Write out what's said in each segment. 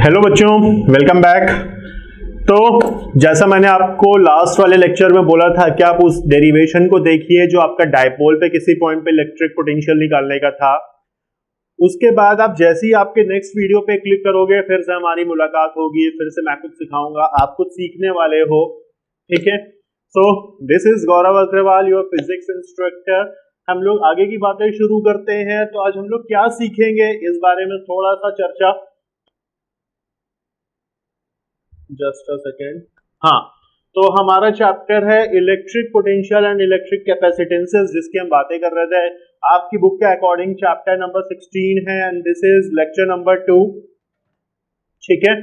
Hello बच्चों, welcome back. तो जैसा मैंने आपको लास्ट वाले लेक्चर में बोला था कि आप उस डेरिवेशन को देखिए जो आपका डायपोल पे किसी पॉइंट पे इलेक्ट्रिक पोटेंशियल निकालने का था। उसके बाद आप जैसे ही आपके नेक्स्ट वीडियो पे क्लिक करोगे फिर से हमारी मुलाकात होगी, फिर से मैं कुछ सिखाऊंगा, आप कुछ सीखने वाले हो। ठीक है, so this is Gaurav Agrawal, your physics instructor. हम लोग आगे की बातें शुरू करते हैं। तो आज हम लोग क्या सीखेंगे इस बारे में थोड़ा सा चर्चा। Just a second. हाँ, तो हमारा चैप्टर है इलेक्ट्रिक पोटेंशियल एंड इलेक्ट्रिक कैपेसिटेंसेस, जिसकी हम बातें कर रहे थे। आपकी बुक के अकॉर्डिंग चैप्टर नंबर 16 है and this is lecture number 2। ठीक है,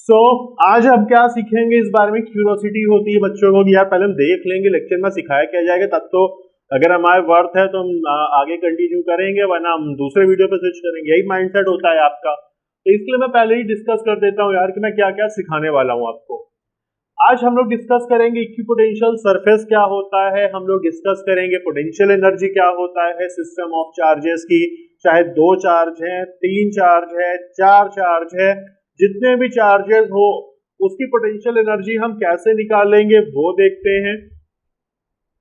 सो आज हम क्या सीखेंगे इस बारे में क्यूरियोसिटी होती है बच्चों को कि यार पहले हम देख लेंगे लेक्चर में सिखाया क्या जाएगा, तब तो अगर हमारे वर्थ है तो हम आगे कंटिन्यू करेंगे, वरना हम दूसरे वीडियो पे स्विच करेंगे। यही माइंडसेट होता है आपका। तो इसलिए मैं पहले ही डिस्कस कर देता हूँ यार कि मैं क्या क्या सिखाने वाला हूँ आपको। आज हम लोग डिस्कस करेंगे इक्विपोटेंशियल सरफेस क्या होता है, हम लोग डिस्कस करेंगे पोटेंशियल एनर्जी क्या होता है सिस्टम ऑफ चार्जेस की, चाहे 2 चार्ज है, 3 चार्ज है, 4 चार्ज है, जितने भी चार्जेस हो उसकी पोटेंशियल एनर्जी हम कैसे निकालेंगे वो देखते हैं।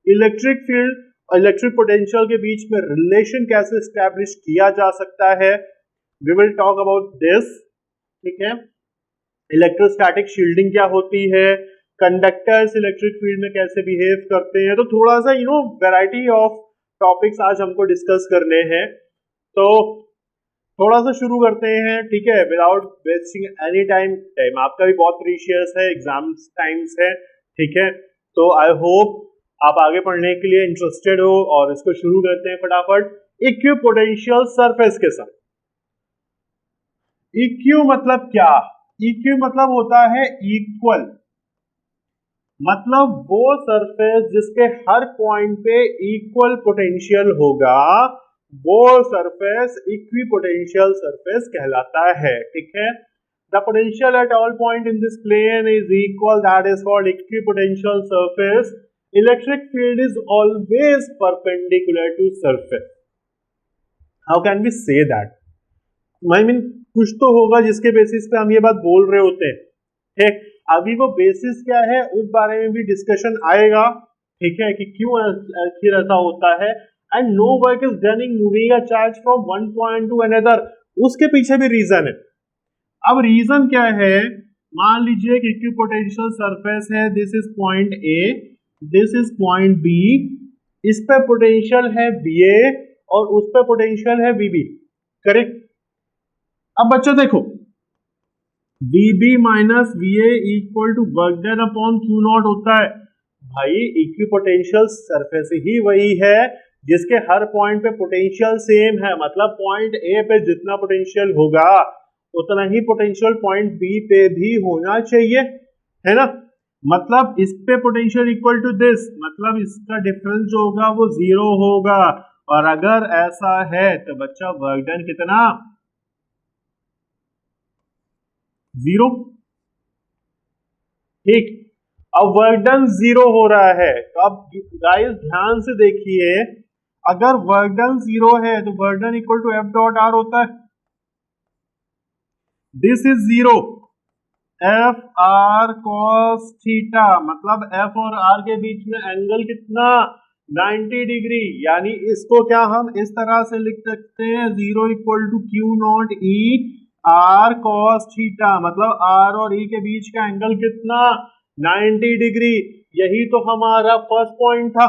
इलेक्ट्रिक फील्ड और इलेक्ट्रिक पोटेंशियल के बीच में रिलेशन कैसे एस्टैब्लिश किया जा सकता है, we will talk about this. ठीक है, इलेक्ट्रोस्टैटिक शील्डिंग क्या होती है, कंडक्टर्स इलेक्ट्रिक फील्ड में कैसे बिहेव करते हैं। तो थोड़ा सा वैरायटी ऑफ टॉपिक्स आज हमको डिस्कस करने हैं। तो थोड़ा सा शुरू करते हैं। ठीक है, without wasting any time, time आपका भी बहुत प्रीशियस है, एग्जाम्स टाइम्स है। ठीक है, तो आई होप आप आगे पढ़ने के लिए इंटरेस्टेड हो और इसको शुरू करते हैं फटाफट। इक्विपोटेंशियल सरफेस के साथ। इक्यू मतलब क्या? इक्यू मतलब होता है इक्वल, मतलब वो सरफेस जिसके हर पॉइंट पे इक्वल पोटेंशियल होगा वो सरफेस इक्विपोटेंशियल सरफेस कहलाता है। ठीक है, the potential at all point in this plane is equal, that is called equipotential surface. Electric field is always perpendicular to surface. How can we say that? I mean कुछ तो होगा जिसके basis पे हम ये बात बोल रहे होते हैं। ठीक, अभी वो बेसिस क्या है उस बारे में भी डिस्कशन आएगा। ठीक है, कि क्यों आखिर ऐसा होता है। And no work is done in moving a charge from one point to another, उसके पीछे भी रीजन है। अब रीजन क्या है? मान लीजिए कि इक्विपोटेंशियल सरफेस है, this is point A, this is point B, इस पे पोटेंशियल है बीए और उस पे पोटेंशियल है वीबी। करेक्ट। अब बच्चों देखो, VB minus VA equal to work done upon Q naught होता है। भाई इक्विपोटेंशियल सरफेस ही वही है जिसके हर पॉइंट पे पोटेंशियल सेम है, मतलब पॉइंट A पे जितना पोटेंशियल होगा उतना ही पोटेंशियल पॉइंट B पे भी होना चाहिए, है ना। मतलब इस पे पोटेंशियल इक्वल टू दिस, मतलब इसका डिफरेंस जो होगा वो 0 होगा। और अगर ऐसा है तो बच्चा वर्क डन कितना? 0। ठीक, अब वर्क डन 0 हो रहा है तो अब गाइस ध्यान से देखिए, अगर वर्क डन 0 है तो work done equal to F dot R होता है। This is 0, F R cos theta, मतलब एफ और आर के बीच में एंगल कितना? 90 डिग्री। यानी इसको क्या हम इस तरह से लिख सकते हैं, 0 equal to Q naught E R cos theta, मतलब आर और ई के बीच का एंगल कितना? 90 डिग्री। यही तो हमारा फर्स्ट पॉइंट था।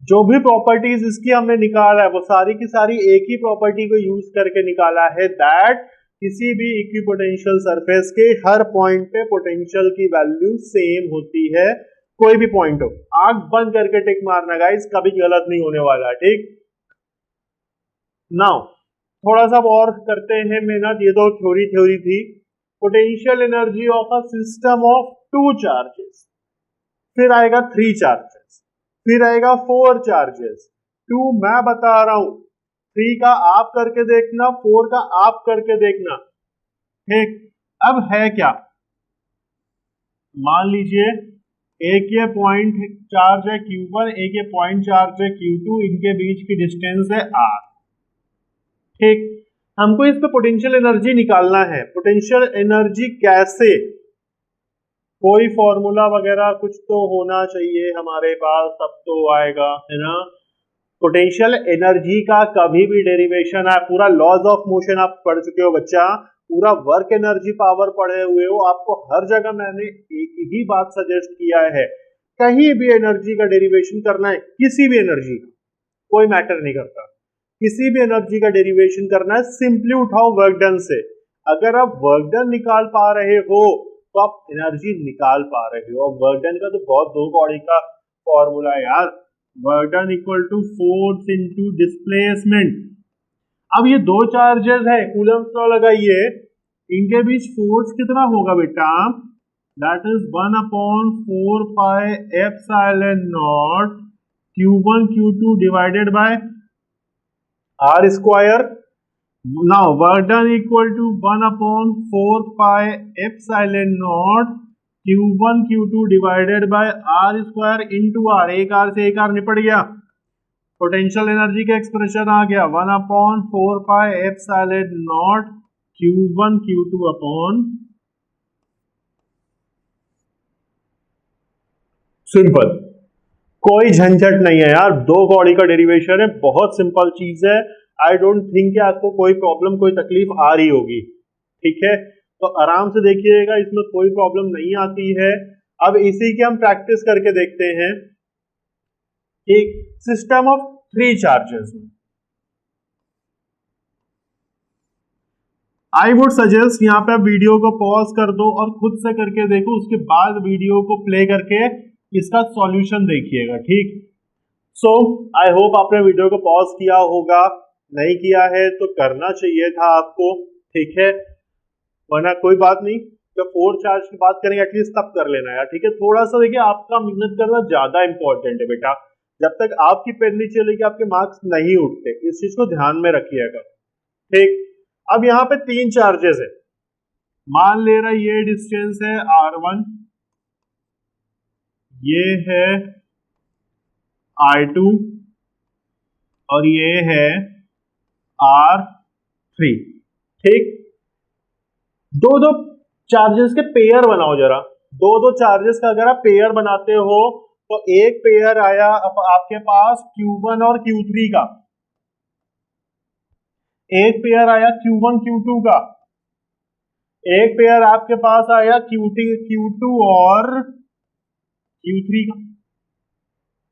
जो भी प्रॉपर्टीज इसकी हमने निकाला है वो सारी की सारी एक ही प्रॉपर्टी को यूज करके निकाला है, दैट किसी भी इक्विपोटेंशियल सरफेस के हर पॉइंट पे पोटेंशियल की वैल्यू सेम होती है। कोई भी पॉइंट हो, आंख बंद करके टिक मारना गाइस, कभी गलत नहीं होने वाला। ठीक, नाउ थोड़ा सा और करते हैं मेहनत, ये तो थ्योरी थी। Potential energy of a system of 2 charges, फिर आएगा 3 चार्जेस, फिर आएगा 4 चार्जेस। 2 मैं बता रहा हूं, 3 का आप करके देखना, 4 का आप करके देखना। ठीक, अब है क्या, मान लीजिए एक ये पॉइंट चार्ज है Q1, एक ये पॉइंट चार्ज है Q2, इनके बीच की डिस्टेंस है R। ठीक, हमको इस पे पोटेंशियल एनर्जी निकालना है। पोटेंशियल एनर्जी कैसे, कोई फॉर्मूला वगैरह कुछ तो होना चाहिए हमारे पास, तब तो आएगा, है ना। पोटेंशियल एनर्जी का कभी भी डेरिवेशन है, पूरा लॉज ऑफ मोशन आप पढ़ चुके हो बच्चा, पूरा वर्क एनर्जी पावर पढ़े हुए हो, आपको हर जगह मैंने एक ही बात सजेस्ट किया है, कहीं भी एनर्जी का डेरिवेशन करना है, किसी भी एनर्जी का, कोई मैटर नहीं करता, किसी भी एनर्जी का डेरिवेशन करना है, सिंपली उठाओ वर्क डन से। अगर आप वर्क डन निकाल पा रहे हो तो आप एनर्जी निकाल पा रहे हो। वर्क डन का तो बहुत दो कौड़ी का फॉर्मूला है यार, work done equal to force into displacement. अब ये दो चार्जेस है, कूलम्स लॉ लगाइए, इनके बीच फोर्स कितना होगा बेटा, that is 1/4 pi epsilon naught Q1 Q2 divided by R square. Now work done equal to 1/4 pi epsilon naught Q1 Q2 divided by R square into R, एक R से एक R निपट गया, पोटेंशियल एनर्जी का expression आ गया 1/4 pi epsilon naught Q1 Q2 upon, simple, कोई झंझट नहीं है यार, दो कौड़ी का डेरिवेशन है, बहुत सिंपल चीज है। आई डोंट थिंक कि आपको कोई प्रॉब्लम कोई तकलीफ आ रही होगी, ठीक है, तो आराम से देखिएगा, इसमें कोई प्रॉब्लम नहीं आती है। अब इसी की हम प्रैक्टिस करके देखते हैं। एक system of 3 charges, I would suggest यहाँ पे वीडियो को पॉज कर दो और खुद से करके देखो, उसके बाद वीडियो को प्ले करके इसका सॉल्यूशन देखिएगा, ठीक। सो आई होप आपने वीडियो को पॉज किया होगा, नहीं किया है तो करना चाहिए था आपको, ठीक है, वरना कोई बात नहीं, जब 4 चार्ज की बात करेंगे एटलीस्ट तब कर लेना यार, ठीक है। थोड़ा सा देखिए, आपका मेहनत करना ज्यादा इंपॉर्टेंट है बेटा, जब तक आपकी पेन नहीं चलेगी आपके मार्क्स नहीं उठते, इस चीज को ध्यान में रखिएगा, ठीक। अब यहाँ पे 3 चार्जेस है, मान ले रहा ये डिस्टेंस है R1, ये है R2 और ये है R3, ठीक। दो दो चार्जेस के पेयर बनाओ जरा, दो दो चार्जेस का अगर आप पेयर बनाते हो तो एक पेयर आया आपके पास Q1 और Q3 का, एक पेयर आया Q1 Q2 का, एक पेयर आपके पास आया Q2 और Q3 का,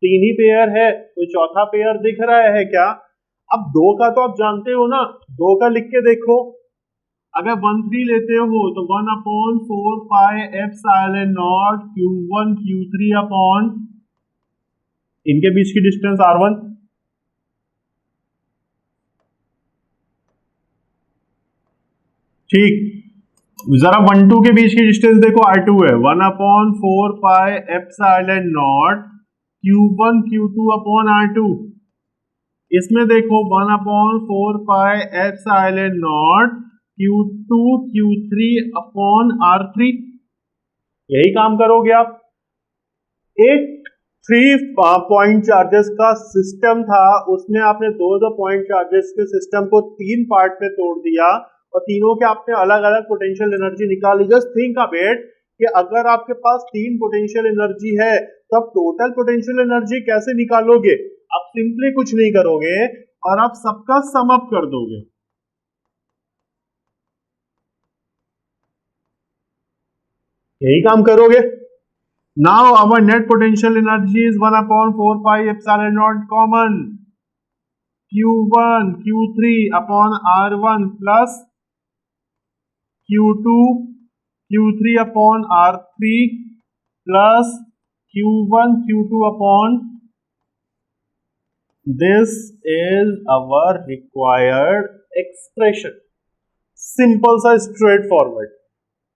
3 ही पेयर है, कोई चौथा पेयर दिख रहा है क्या। अब 2 का तो आप जानते हो ना, 2 का लिख के देखो, अगर 1/3 लेते हो तो 1/4 pi epsilon naught Q1 Q3 upon इनके बीच की डिस्टेंस R1, ठीक। जरा 1 2 के बीच की डिस्टेंस देखो R2 है, 1/4 pi epsilon naught Q1 Q2 upon R2, इसमें देखो 1/4 pi epsilon not Q2 Q3 upon R3, यही काम करोगे आप। एक 3 पॉइंट चार्जेस का सिस्टम था, उसमें आपने दो पॉइंट चार्जेस के सिस्टम को 3 पार्ट में तोड़ दिया और तीनों के आपने अलग अलग पोटेंशियल एनर्जी निकाली। जस्ट थिंक अ बिट कि अगर आपके पास 3 पोटेंशियल एनर्जी है तो आप टोटल पोटेंशियल एनर्जी कैसे निकालोगे। आप सिंपली कुछ नहीं करोगे और आप सबका सम अप कर दोगे, यही काम करोगे। Now our net potential energy is 1/4 pi epsilon naught common Q1 Q3 upon R1 plus Q2 Q3 upon R3 plus Q1 Q2 upon, this is our required expression। Simple सा straight forward,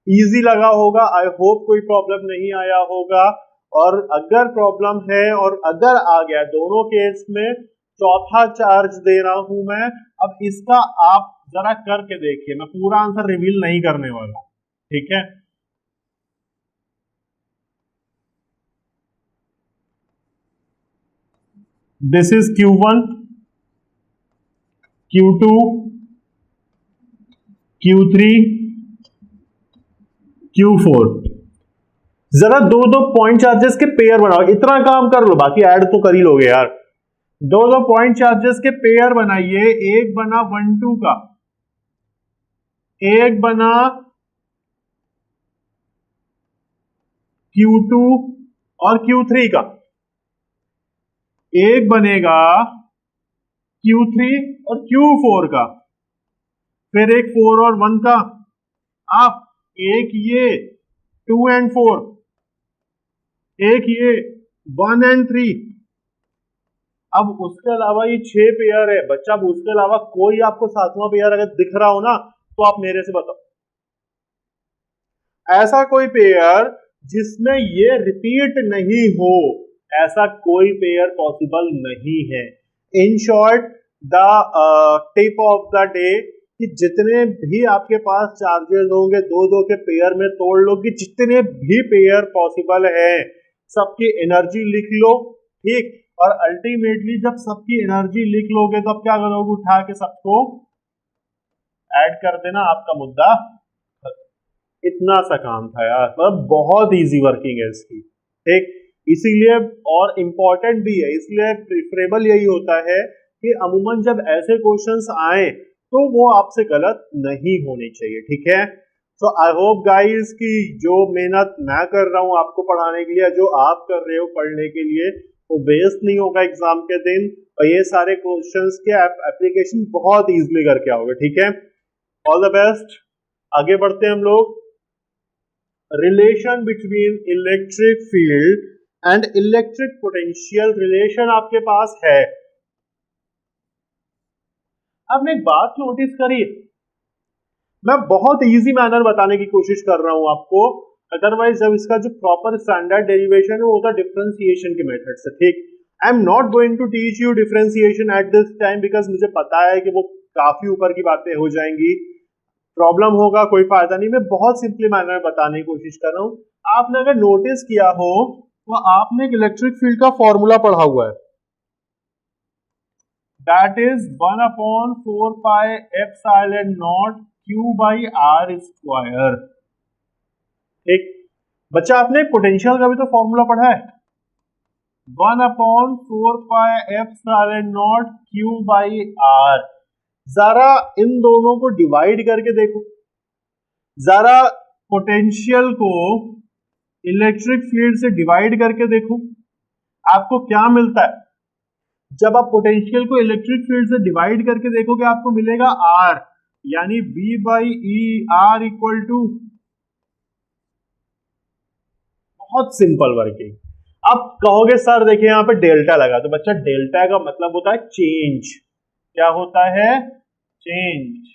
easy लगा होगा, I hope कोई problem नहीं आया होगा, और अगर problem है और अगर आ गया, दोनों केस में चौथा चार्ज दे रहा हूं मैं। अब इसका आप जरा करके देखिए, मैं पूरा आंसर रिवील नहीं करने वाला, ठीक है। This is Q1 Q2 Q3 Q4। जरा दो दो पॉइंट चार्जेस के पेयर बनाओ, इतना काम कर लो, बाकी ऐड तो कर ही लोगे यार। दो दो पॉइंट चार्जेस के पेयर बनाइए, एक बना 1 2 का, एक बना Q2 और Q3 का, एक बनेगा Q3 और Q4 का, फिर एक 4 और 1 का, आप एक ये 2 and 4, एक ये 1 and 3। अब उसके अलावा ये 6 पेयर है बच्चा। अब उसके अलावा कोई आपको 7वां पेयर अगर दिख रहा हो ना, तो आप मेरे से बताओ, ऐसा कोई पेयर जिसमें ये रिपीट नहीं हो, ऐसा कोई पेयर पॉसिबल नहीं है। In short, the tip of the day कि जितने भी आपके पास चार्जेस होंगे दो दो के पेयर में तोड़ लो, कि जितने भी पेयर पॉसिबल है सबकी एनर्जी लिख लो, ठीक। और अल्टीमेटली जब सबकी एनर्जी लिख लोगे तो अब क्या करोगे, उठा के सबको ऐड कर देना, आपका मुद्दा। इतना सा काम था यार, मतलब बहुत इजी वर्किंग है इसकी, ठीक। इसीलिए और इम्पोर्टेंट भी है, इसलिए प्रेफरेबल यही होता है कि अमूमन जब ऐसे क्वेश्चंस आए तो वो आपसे गलत नहीं होने चाहिए, ठीक है। सो आई होप गाइस कि जो मेहनत मैं कर रहा हूँ आपको पढ़ाने के लिए, जो आप कर रहे हो पढ़ने के लिए, वो वेस्ट नहीं होगा एग्जाम के दिन, और ये सारे क्वेश्चंस के एप्लीकेशन बहुत इजीली करके आओगे, ठीक है। All the best. आगे बढ़ते हैं हम लोग। Relation between electric field and electric potential relation आपके पास है। आपने एक बात नोटिस करी, मैं बहुत इजी मैनर बताने की कोशिश कर रहा हूं आपको, अदरवाइज जब इसका जो प्रॉपर स्टैंडर्ड डेरिवेशन है वो होता है डिफरेंशिएशन के मेथड से, ठीक। I am not going to teach you differentiation at this time, because मुझे पता है कि वो काफी ऊपर की बातें हो जाएंगी, प्रॉब्लम होगा, कोई फायदा नहीं। मैं बहुत सिंपली मैनर बताने की कोशिश कर रहा हूं। आपने अगर नोटिस किया हो तो आपने एक इलेक्ट्रिक फील्ड का फॉर्मूला पढ़ा हुआ है, that is 1/4 pi epsilon not Q by R square, ठीक। बच्चा आपने पोटेंशियल का भी तो फॉर्मूला पढ़ा है, 1/4 pi epsilon not Q by R। जरा इन दोनों को डिवाइड करके देखो, जरा पोटेंशियल को इलेक्ट्रिक फील्ड से डिवाइड करके देखो, आपको क्या मिलता है। जब आप पोटेंशियल को इलेक्ट्रिक फील्ड से डिवाइड करके देखोगे आपको मिलेगा R, यानी V by E R equal to, बहुत सिंपल वर्किंग। अब कहोगे सर देखिए यहां पे डेल्टा लगा, तो बच्चा डेल्टा का मतलब होता है चेंज। क्या होता है, चेंज।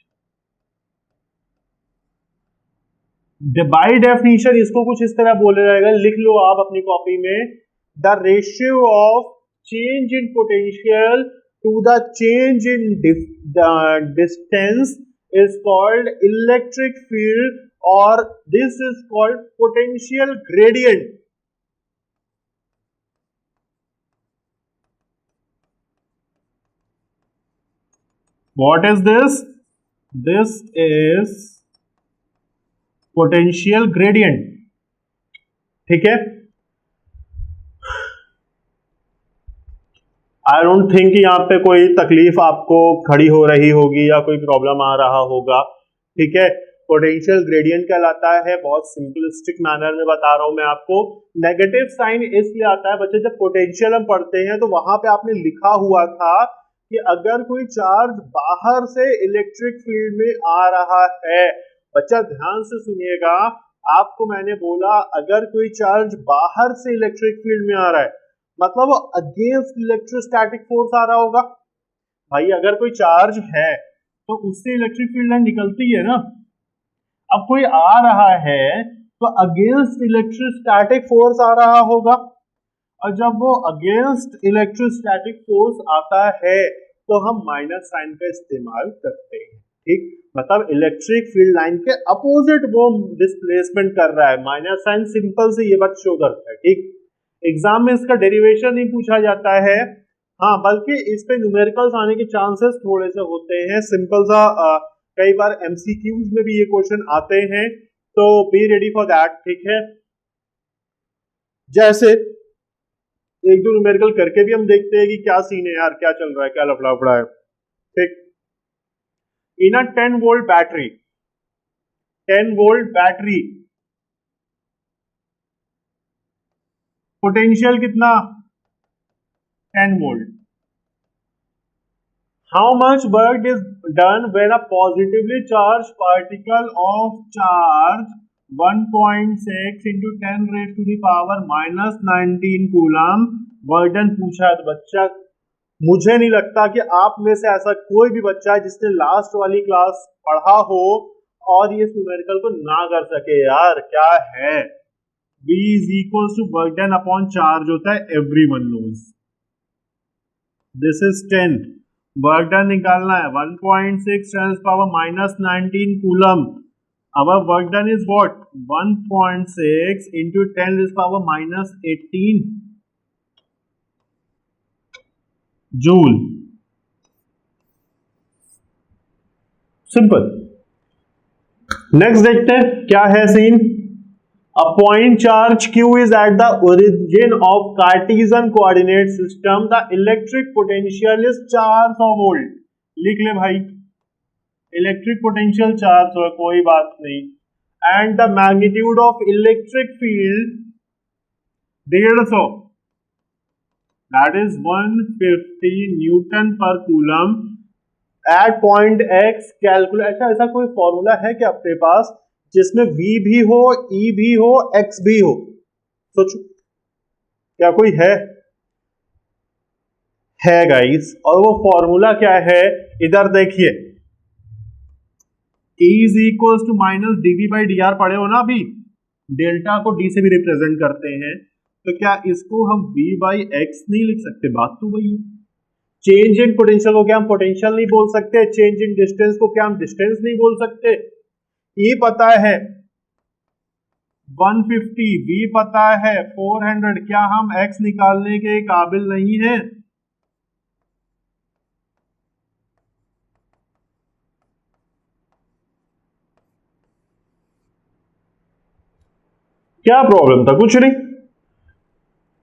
बाय डेफिनेशन इसको कुछ इस तरह बोला जाएगा, लिख लो आप अपनी कॉपी में, the ratio of change in potential to the change in distance is called electric field, or this is called potential gradient. What is this? This is potential gradient, ठीक है। आई डोंट थिंक यहाँ पे कोई तकलीफ आपको खड़ी हो रही होगी या कोई प्रॉब्लम आ रहा होगा, ठीक है। पोटेंशियल ग्रेडियंट कहलाता है, बहुत सिंपलिस्टिक मैनर में बता रहा हूं मैं आपको। नेगेटिव साइन इसलिए आता है बच्चे, जब पोटेंशियल हम पढ़ते हैं तो वहां पे आपने लिखा हुआ था कि अगर कोई चार्ज बाहर से इलेक्ट्रिक फील्ड में आ रहा है, बच्चा ध्यान से सुनिएगा, आपको मैंने बोला अगर कोई चार्ज बाहर से इलेक्ट्रिक फील्ड में आ रहा है मतलब अगेंस्ट इलेक्ट्रोस्टैटिक फोर्स आ रहा होगा। भाई अगर कोई चार्ज है तो उससे इलेक्ट्रिक फील्ड लाइन निकलती है ना। अब कोई आ रहा है तो अगेंस्ट इलेक्ट्रोस्टैटिक फोर्स आ रहा होगा, और जब वो अगेंस्ट इलेक्ट्रोस्टैटिक फोर्स आता है तो हम माइनस साइन का इस्तेमाल करते हैं, ठीक। मतलब इलेक्ट्रिक फील्ड लाइन के अपोजिट वो डिस्प्लेसमेंट कर रहा है, माइनस साइन सिंपल से ये बात शो करता है, ठीक। एग्जाम में इसका डेरिवेशन नहीं पूछा जाता है, हाँ, बल्कि इस पे न्यूमेरिकल्स आने के चांसेस थोड़े से होते हैं। सिंपल सा कई बार एमसीक्यूज में भी ये क्वेश्चन आते हैं, तो बी रेडी फॉर दैट। ठीक है, जैसे एक दो न्यूमेरिकल करके भी हम देखते हैं कि क्या सीन है यार, क्या चल रहा है, क्या लफड़ा उफड़ा है। ठीक, इन अ 10 volt battery, 10 volt battery potential कितना, 10 volt. How much work is done when a positively charge particle of charge 1.6 into 10 raised to the power -19 coulomb work done पूछा है। तो बच्चा, मुझे नहीं लगता कि आप में से ऐसा कोई भी बच्चा है जिसने लास्ट वाली क्लास पढ़ा हो और ये न्यूमेरिकल को ना कर सके। यार क्या है, V is equals to work done upon charge होता है, everyone knows। This is 10, work done निकालना है 1.6 10⁻⁻19 coulomb. our work done is what, 1.6 into 10⁻⁻18 joule. Simple. Next देखते हैं क्या है scene. A point charge Q is at the origin of Cartesian coordinate system. The electric potential is 400 volt। लिख ले भाई, electric potential 400 है, कोई बात नहीं। And the magnitude of electric field 150, that is 150 newton per coulomb at point X. Calculate, ऐसा कोई formula है क्या अपने पास जिसमें V भी हो, E भी हो, X भी हो? सोचो, क्या कोई है गाइस। और वो फॉर्मूला क्या है, इधर देखिए, E is equal to minus dV by dr पढ़े हो ना अभी, डेल्टा को D से भी रिप्रेजेंट करते हैं, तो क्या इसको हम V बाई एक्स नहीं लिख सकते? बात तो वही है। चेंज इन पोटेंशियल को क्या हम पोटेंशियल नहीं बोल सकते? चेंज इन डिस्टेंस को क्या हम डिस्टेंस नहीं बोल सकते? E पता है 150, V पता है 400, क्या हम X निकालने के काबिल नहीं है? क्या प्रॉब्लम था? कुछ नहीं।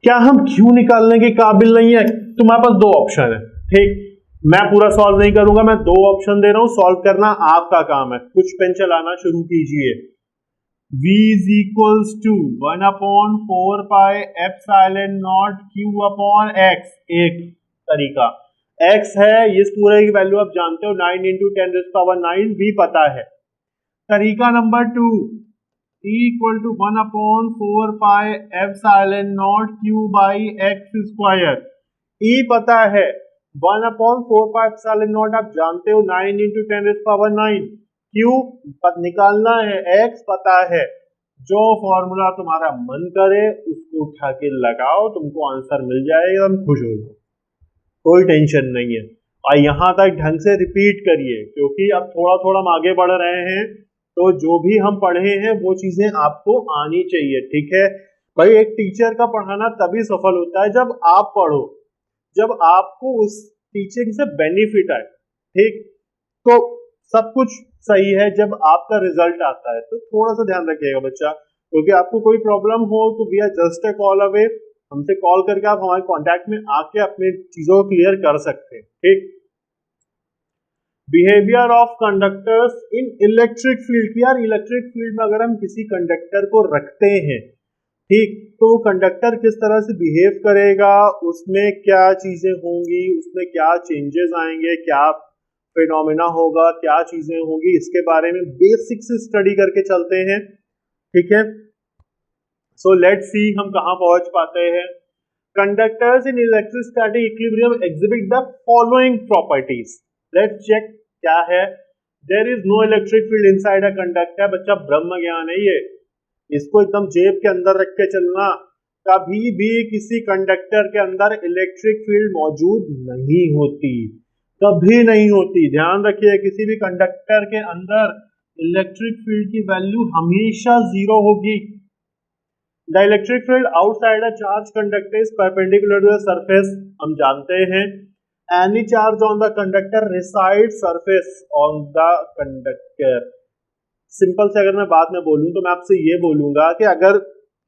क्या हम Q निकालने के काबिल नहीं है? तुम्हारे पास दो ऑप्शन है, ठीक, मैं पूरा सॉल्व नहीं करूंगा, मैं दो ऑप्शन दे रहा हूं, सॉल्व करना आपका काम है। कुछ पेन चलाना शुरू कीजिए। V is equals to 1/4 pi epsilon naught Q upon X, एक तरीका। X है, इस पूरे की वैल्यू आप जानते हो 9 into 10⁹ V पता है। तरीका number 2, E equal to 1/4 pi epsilon naught Q by X square। E पता है 1/4 pi epsilon naught आप जानते हो 9 into 10⁹ Q निकालना है, X पता है। जो फॉर्मूला तुम्हारा मन करे उसको उठा के लगाओ, तुमको आंसर मिल जाएगा, हम खुश हो जाओ, कोई टेंशन नहीं है। और यहां तक ढंग से रिपीट करिए, क्योंकि अब थोड़ा थोड़ा हम आगे बढ़ रहे हैं, तो जो भी हम पढ़े हैं वो चीजें आपको आनी चाहिए। ठीक है भाई, एक टीचर का पढ़ाना तभी सफल होता है जब आप पढ़ो, जब आपको उस टीचिंग से बेनिफिट आए। ठीक, तो सब कुछ सही है जब आपका रिजल्ट आता है, तो थोड़ा सा ध्यान रखिएगा बच्चा, क्योंकि आपको कोई प्रॉब्लम हो तो we are just a call away, हमसे कॉल करके आप हमारे कांटेक्ट में आके अपनी चीजों को क्लियर कर सकते हैं। ठीक, behaviour of conductors in electric field. यार इलेक्ट्रिक फील्ड में अगर हम किसी कंडक्टर को रखते हैं, ठीक, तो कंडक्टर किस तरह से बिहेव करेगा, उसमें क्या चीजें होंगी, उसमें क्या चेंजेस आएंगे, क्या फिनोमेना होगा, क्या चीजें होंगी, इसके बारे में बेसिक से स्टडी करके चलते हैं। ठीक है, सो लेट्स सी हम कहां पहुंच पाते हैं। Conductors in electrostatic equilibrium exhibit the following properties. Let's check क्या है। There is no electric field inside a conductor. बच्चा ब्रह्म ज्ञान है ये, इसको एकदम जेब के अंदर रख के चलना। कभी भी किसी कंडक्टर के अंदर इलेक्ट्रिक फील्ड मौजूद नहीं होती, कभी नहीं होती। ध्यान रखिए, किसी भी कंडक्टर के अंदर इलेक्ट्रिक फील्ड की वैल्यू हमेशा 0 होगी। The electric field outside a charge conductor is perpendicular to the surface, हम जानते हैं। Any charge on the conductor reside surface on the conductor. Simple से अगर मैं बात में बोलूं तो मैं आपसे ये बोलूंगा कि अगर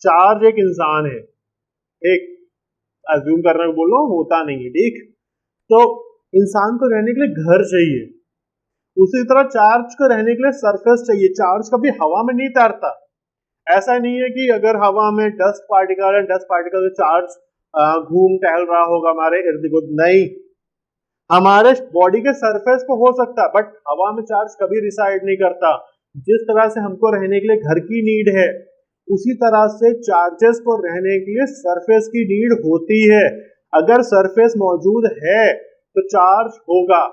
चार्ज एक इंसान है, एक अज्यूम करने को बोलो, होता नहीं है, ठीक, तो इंसान को रहने के लिए घर चाहिए, उसी तरह चार्ज को रहने के लिए सरफेस चाहिए। चार्ज कभी हवा में नहीं तैरता। ऐसा नहीं है कि अगर हवा में डस्ट पार्टिकल है, डस्ट पार्टिकल से चार्ज घूम टहल रहा होगा हमारे इर्द गिर्द, नहीं, हमारे बॉडी के सरफेस पे हो सकता है, बट हवा में चार्ज कभी रिसाइड नहीं करता। जिस तरह से हमको रहने के लिए घर की नीड है, उसी तरह से चार्जेस को रहने के लिए सरफेस की नीड होती है। अगर सरफेस मौजूद है तो चार्ज होगा,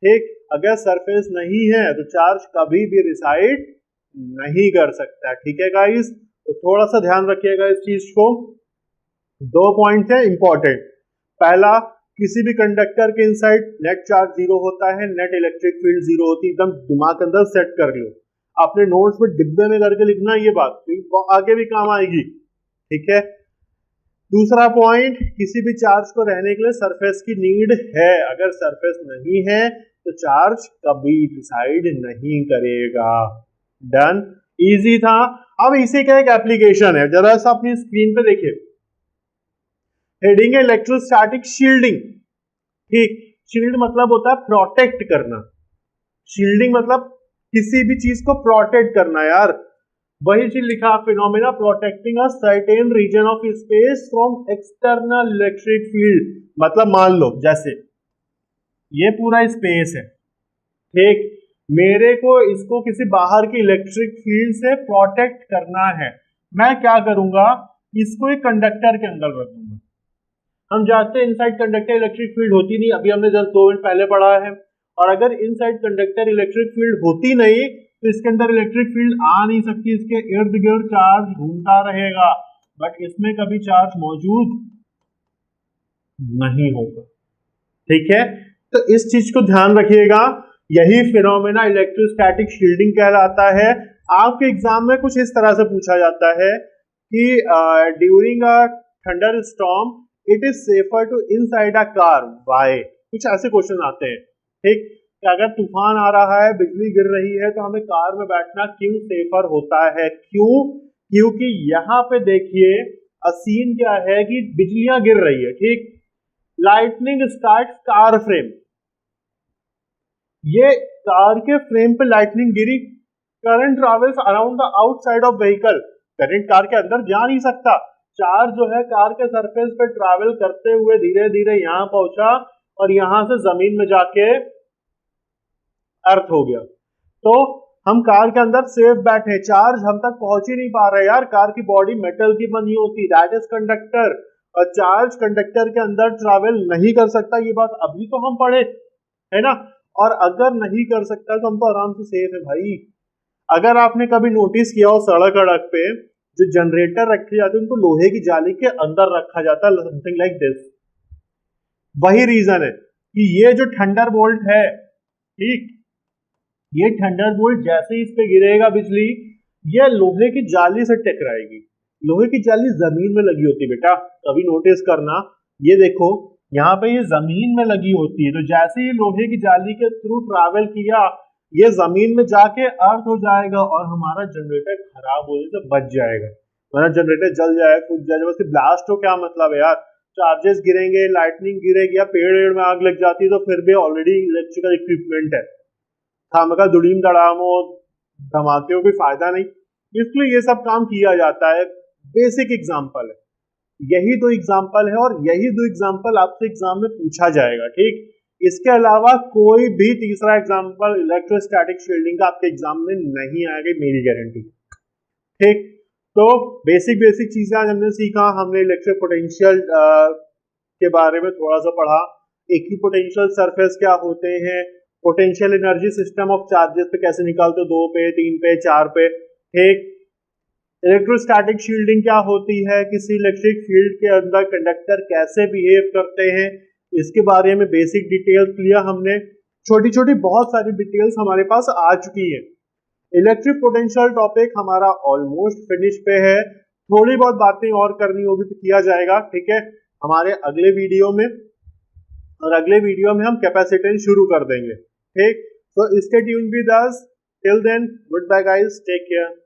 ठीक, अगर सरफेस नहीं है तो चार्ज कभी भी रिसाइड नहीं कर सकता। ठीक है गाइस, तो थोड़ा सा ध्यान रखिएगा इस चीज को। दो पॉइंट है इंपॉर्टेंट। पहला, किसी भी कंडक्टर के इनसाइड नेट चार्ज जीरो होता है, नेट इलेक्ट्रिक फील्ड जीरो होती है। एकदम दिमाग के अंदर सेट कर लो, अपने नोट्स में डिब्बे में करके लिखना ये बात, तो आगे भी काम आएगी। ठीक है। दूसरा पॉइंट, किसी भी चार्ज को रहने के लिए सरफेस की नीड है। अगर सरफेस नहीं है तो चार्ज कभी डिसाइड नहीं करेगा। डन, इजी था। अब इसी का एक एप्लीकेशन है, जरा सा अपनी स्क्रीन पे देखिए। हेडिंग है इलेक्ट्रोस्टैटिक शील्डिंग। ठीक, शील्ड मतलब होता है प्रोटेक्ट करना, शील्डिंग मतलब किसी भी चीज को प्रोटेक्ट करना। यार वही चीज लिखा, phenomena protecting a certain region of space from external electric field. मतलब मान लो जैसे ये पूरा स्पेस है, ठीक, मेरे को इसको किसी बाहर की इलेक्ट्रिक फील्ड से प्रोटेक्ट करना है। मैं क्या करूंगा, इसको एक कंडक्टर के अंदर रख दूंगा। हम जानते हैं इनसाइड कंडक्टर इलेक्ट्रिक फील्ड होती नहीं, अभी हमने जस्ट 2 मिनट पहले पढ़ा है। और अगर इनसाइड कंडक्टर इलेक्ट्रिक फील्ड होती नहीं तो इसके अंदर इलेक्ट्रिक फील्ड आ नहीं सकती, इसके इर्द गिर्द चार्ज घूमता रहेगा, बट इसमें कभी चार्ज मौजूद नहीं होगा। ठीक है, तो इस चीज को ध्यान रखिएगा, यही फिनोमेना इलेक्ट्रोस्टैटिक शील्डिंग कहलाता है। आपके एग्जाम में कुछ इस तरह से पूछा जाता है कि during a thunder storm it is safer to inside a car, why, कुछ ऐसे क्वेश्चन आते हैं। ठीक, कि अगर तूफान आ रहा है, बिजली गिर रही है, तो हमें कार में बैठना क्यों सेफर होता है? क्यों? क्योंकि यहाँ पे देखिए सीन क्या है कि बिजलियां गिर रही है, ठीक, लाइटनिंग स्टार्ट कार फ्रेम, ये कार के फ्रेम पे lightning Giri, current travels around the outside of vehicle, current car के अंदर जा नहीं सकता, चार्ज जो है कार के सरफेस पे ट्रैवल करते हुए धीरे धीरे यहां पहुंचा और यहां से जमीन में जाके अर्थ हो गया। तो हम कार के अंदर सेफ बैठे, चार्ज हम तक पहुंच ही नहीं पा रहे। यार कार की बॉडी मेटल की बनी होती, दैट इज कंडक्टर, और चार्ज कंडक्टर के अंदर ट्रैवल नहीं कर सकता, ये बात अभी तो हम पढ़े है ना। और अगर नहीं कर सकता तो हम तो आराम से सेफ है भाई। अगर आपने कभी नोटिस किया हो सड़क अड़क पे जो जनरेटर रखे जाते हैं उनको लोहे की जाली के अंदर रखा जाता है, समथिंग लाइक दिस। वही रीजन है कि ये जो थंडरबोल्ट है, ठीक, ये थंडरबोल्ट जैसे ही इस पे गिरेगा बिजली, ये लोहे की जाली से टकराएगी। लोहे की जाली जमीन में लगी होती है बेटा, कभी नोटिस करना, ये देखो यहाँ पे ये जमीन में लगी होती है, तो जैसे ही लोहे की जाली के थ्रू ट्रैवल किया ये जमीन में जाके अर्थ हो जाएगा और हमारा जनरेटर खराब होने से बच जाएगा, हमारा जनरेटर जल जाए, फूट जाए। बस ब्लास्ट हो क्या मतलब है यार, चार्जेस गिरेंगे, लाइटनिंग गिरेगी या पेड़ में आग लग जाती है तो फिर भी ऑलरेडी इलेक्ट्रिकल इक्विपमेंट है, खामखा दुड़ीम दड़ाम हो धमाके हो, कोई फायदा नहीं, इसलिए ये सब काम किया जाता है। बेसिक एग्जांपल है, यही दो एग्जांपल है और यही दो एग्जांपल आपसे एग्जाम में पूछा जाएगा, ठीक। इसके अलावा कोई भी तीसरा एग्जांपल इलेक्ट्रोस्टैटिक शील्डिंग का आपके एग्जाम में नहीं आएगा, मेरी गारंटी, ठीक। तो बेसिक चीजें आज हमने सीखा, हमने इलेक्ट्रिक पोटेंशियल के बारे में थोड़ा सा पढ़ा, इक्विपोटेंशियल सरफेस क्या होते हैं, potential energy system of charges पे कैसे निकालते हो, 2 पे, 3 पे, 4 पे, ठीक। इलेक्ट्रोस्टैटिक शील्डिंग क्या होती है, किसी इलेक्ट्रिक फील्ड के अंदर कंडक्टर कैसे बिहेव करते हैं, इसके बारे में बेसिक डिटेल्स लिया हमने। छोटी छोटी बहुत सारी डिटेल्स हमारे पास आ चुकी है। इलेक्ट्रिक पोटेंशियल टॉपिक हमारा ऑलमोस्ट फिनिश पे है, थोड़ी बहुत बातें और करनी होगी तो किया जाएगा, ठीक है। हमारे अगले वीडियो में और अगले वीडियो में हम कैपेसिटेंस शुरू कर देंगे। ठीक, तो stay tuned with us, till then goodbye guys, take care.